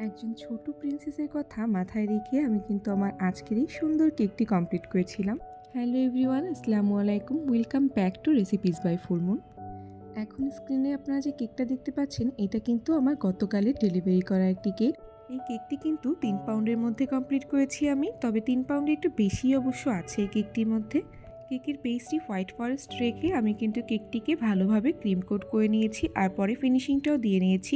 একজন ছোট প্রিন্সেসের কথা মাথায় রেখে আমি কিন্তু আমার আজকের এই সুন্দর কেকটি কমপ্লিট করেছিলাম। হ্যালো এভরিওয়ান, আসসালামু আলাইকুম, welcome back to recipes by full moon. এখন স্ক্রিনে আপনারা যে কেকটা দেখতে পাচ্ছেন, এটা কিন্তু আমার গতকালের ডেলিভারি করা একটি কেক। এই কেকটি কিন্তু 3 পাউন্ডের মধ্যে কমপ্লিট করেছি আমি, তবে 3 পাউন্ডে একটু বেশি অবশ্য আছে এই কেকটির মধ্যে। কেকের পেস্ট্রি হোয়াইট ফরেস্ট রেখে আমি কিন্তু কেকটিকে ভালোভাবে ক্রিম কোট করে নিয়েছি, আর পরে ফিনিশিংটাও দিয়ে নিয়েছি।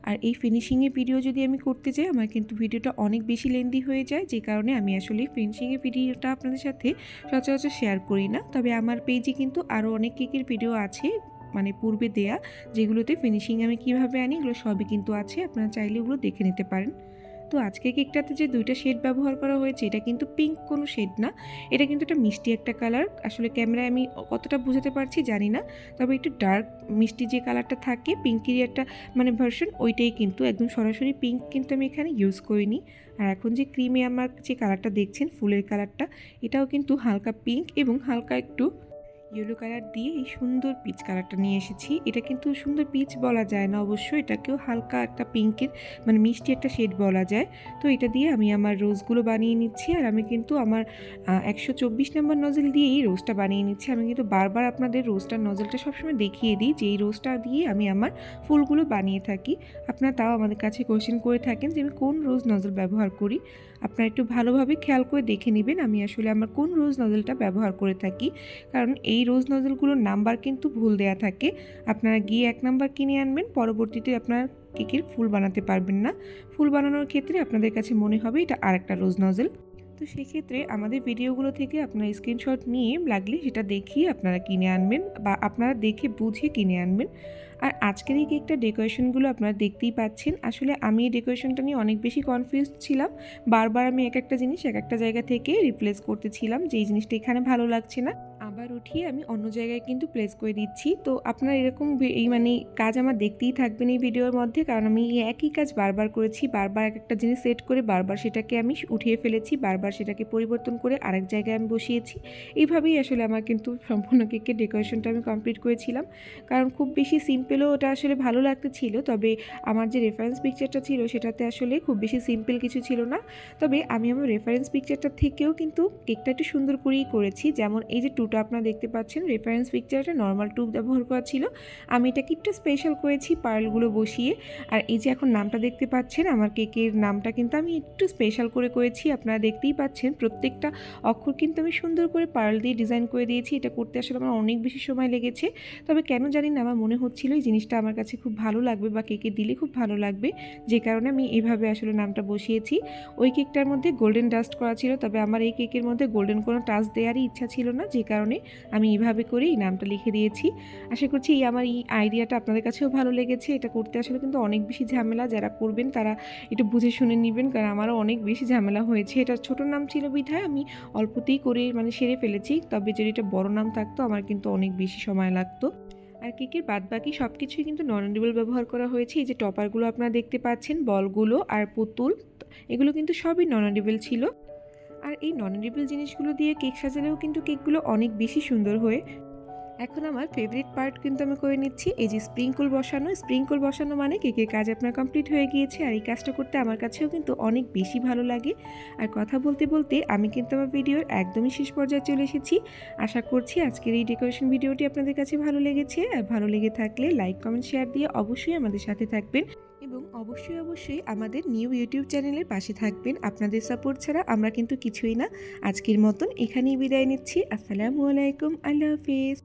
আর এই ফিনিশিংয়ের ভিডিও যদি আমি করতে যাই, আমার কিন্তু ভিডিওটা অনেক বেশি লেন্দি হয়ে যায়, যে কারণে আমি আসলে ফিনিশিংয়ের ভিডিওটা আপনাদের সাথে সচরাচর শেয়ার করি না। তবে আমার পেজে কিন্তু আরও অনেক কেকের ভিডিও আছে, মানে পূর্বে দেয়া, যেগুলোতে ফিনিশিং আমি কিভাবে আনি এগুলো সবই কিন্তু আছে, আপনারা চাইলে ওগুলো দেখে নিতে পারেন। তো আজকে কেকটাতে যে 2টা শেড ব্যবহার করা হয়েছে, এটা কিন্তু পিঙ্ক কোনো শেড না, এটা কিন্তু একটা মিষ্টি একটা কালার। আসলে ক্যামেরায় আমি কতটা বোঝাতে পারছি জানি না, তবে একটু ডার্ক মিষ্টি যে কালারটা থাকে পিঙ্কেরই একটা মানে ভার্সন, ওইটাই কিন্তু একদম সরাসরি পিঙ্ক কিন্তু আমি এখানে ইউজ করিনি। আর এখন যে ক্রিমে আমার যে কালারটা দেখছেন ফুলের কালারটা, এটাও কিন্তু হালকা পিঙ্ক এবং হালকা একটু ইয়েলো কালার দিয়ে এই সুন্দর পিচ কালারটা নিয়ে এসেছি। এটা কিন্তু সুন্দর পিচ বলা যায় না অবশ্য, এটাকেও হালকা একটা পিঙ্কের মানে মিষ্টি একটা শেড বলা যায়। তো এটা দিয়ে আমি আমার রোজগুলো বানিয়ে নিচ্ছি, আর আমি কিন্তু আমার 124 নম্বর নজল দিয়েই রোজটা বানিয়ে নিচ্ছি। আমি কিন্তু বারবার আপনাদের রোজটার নজলটা সবসময় দেখিয়ে দিই যে এই রোজটা দিয়ে আমি আমার ফুলগুলো বানিয়ে থাকি। আপনারা তাও আমাদের কাছে কোয়েশ্চেন করে থাকেন যে আমি কোন রোজ নজল ব্যবহার করি। আপনারা একটু ভালোভাবে খেয়াল করে দেখে নেবেন আমি আসলে আমার কোন রোজ নজলটা ব্যবহার করে থাকি, কারণ এই রোজ নজলগুলোর নাম্বার কিন্তু ভুল দেয়া থাকে। আপনারা গিয়ে 1 নাম্বার কিনে আনবেন, পরবর্তীতে আপনারা কেকের ফুল বানাতে পারবেন না। ফুল বানানোর ক্ষেত্রে আপনাদের কাছে মনে হবে এটা আরেকটা রোজ নজল। তো সেক্ষেত্রে আমাদের ভিডিওগুলো থেকে আপনারা স্ক্রিনশট নিয়ে লাগলে সেটা দেখিয়ে আপনারা কিনে আনবেন, বা আপনারা দেখে বুঝে কিনে আনবেন। আর আজকের এই কেকটা ডেকোরেশনগুলো আপনারা দেখতেই পাচ্ছেন। আসলে আমি এই ডেকোরেশনটা নিয়ে অনেক বেশি কনফিউজড ছিলাম, বারবার আমি এক একটা জিনিস এক একটা জায়গা থেকে রিপ্লেস করতেছিলাম, যে এই জিনিসটা এখানে ভালো লাগছে না, আবার উঠিয়ে আমি অন্য জায়গায় কিন্তু প্লেস করে দিচ্ছি। তো আপনারা এরকম এই মানে কাজ আমার দেখতেই থাকবেন এই ভিডিওর মধ্যে, কারণ আমি একই কাজ বারবার করেছি, বারবার এক একটা জিনিস সেট করে বারবার সেটাকে আমি উঠিয়ে ফেলেছি, বারবার সেটাকে পরিবর্তন করে আরেক জায়গায় আমি বসিয়েছি। এইভাবেই আসলে আমার কিন্তু সম্পূর্ণ কেকের ডেকোরেশনটা আমি কমপ্লিট করেছিলাম, কারণ খুব বেশি সিম্পলও ওটা আসলে ভালো লাগতে ছিল। তবে আমার যে রেফারেন্স পিকচারটা ছিল সেটাতে আসলে খুব বেশি সিম্পল কিছু ছিল না। তবে আমি আমার রেফারেন্স পিকচারটা থেকেও কিন্তু কেকটা একটু সুন্দর করেই করেছি। যেমন এই যে টুটা আপনারা দেখতে পাচ্ছেন, রেফারেন্স পিকচারটা নর্মাল টুব ব্যবহার করা ছিল, আমি এটাকে একটু স্পেশাল করেছি পার্লগুলো বসিয়ে। আর এই যে এখন নামটা দেখতে পাচ্ছেন, আমার কেকের নামটা কিন্তু আমি একটু স্পেশাল করে করেছি, আপনারা দেখতেই পাচ্ছেন প্রত্যেকটা অক্ষর কিন্তু আমি সুন্দর করে পার্ল দিয়ে ডিজাইন করে দিয়েছি। এটা করতে আসলে আমার অনেক বেশি সময় লেগেছে, তবে কেন জানি না আমার মনে হচ্ছিল এই জিনিসটা আমার কাছে খুব ভালো লাগবে বা কেকে দিলে খুব ভালো লাগবে, যে কারণে আমি এইভাবে আসলে নামটা বসিয়েছি। ওই কেকটার মধ্যে গোল্ডেন ডাস্ট করা ছিল, তবে আমার এই কেকের মধ্যে গোল্ডেন কোনো টাচ দেওয়ারই ইচ্ছা ছিল না, যে কারণে আমি এইভাবে করে এই নামটা লিখে দিয়েছি। আশা করছি আমার এই আইডিয়াটা আপনাদের কাছেও ভালো লেগেছে। এটা করতে আসলে কিন্তু অনেক বেশি ঝামেলা, যারা করবেন তারা একটু বুঝে শুনে নেবেন, কারণ আমারও অনেক বেশি ঝামেলা হয়েছে। এটা ছোট নাম ছিল বিধায় আমি অল্পতেই করে মানে সেরে ফেলেছি, তবে যদি এটা বড় নাম থাকতো আমার কিন্তু অনেক বেশি সময় লাগতো। আর কেকের বাদবাকি সব কিছুই কিন্তু নন এডিবল ব্যবহার করা হয়েছে। এই যে টপারগুলো আপনারা দেখতে পাচ্ছেন, বলগুলো আর পুতুল, এগুলো কিন্তু সবই নন এডিবল ছিল। আর এই নন এডিবল জিনিসগুলো দিয়ে কেক সাজালেও কিন্তু কেকগুলো অনেক বেশি সুন্দর হয়। এখন আমার ফেভারিট পার্ট কিন্তু আমি করে নিচ্ছি, এই যে স্প্রিঙ্কল বসানো। স্প্রিঙ্কল বসানো মানে কেকের কাজ আপনার কমপ্লিট হয়ে গিয়েছে, আর এই কাজটা করতে আমার কাছেও কিন্তু অনেক বেশি ভালো লাগে। আর কথা বলতে বলতে আমি কিন্তু আমার ভিডিওর একদমই শেষ পর্যায়ে চলে এসেছি। আশা করছি আজকের এই ডেকোরেশন ভিডিওটি আপনাদের কাছে ভালো লেগেছে, আর ভালো লেগে থাকলে লাইক কমেন্ট শেয়ার দিয়ে অবশ্যই আমাদের সাথে থাকবেন, এবং অবশ্যই আমাদের নিউ ইউটিউব চ্যানেলের পাশে থাকবেন। আপনাদের সাপোর্ট ছাড়া আমরা কিন্তু কিছুই না। আজকের মতন এখানেই বিদায় নিচ্ছি। আসসালামু আলাইকুম, আল্লাহ হাফেজ।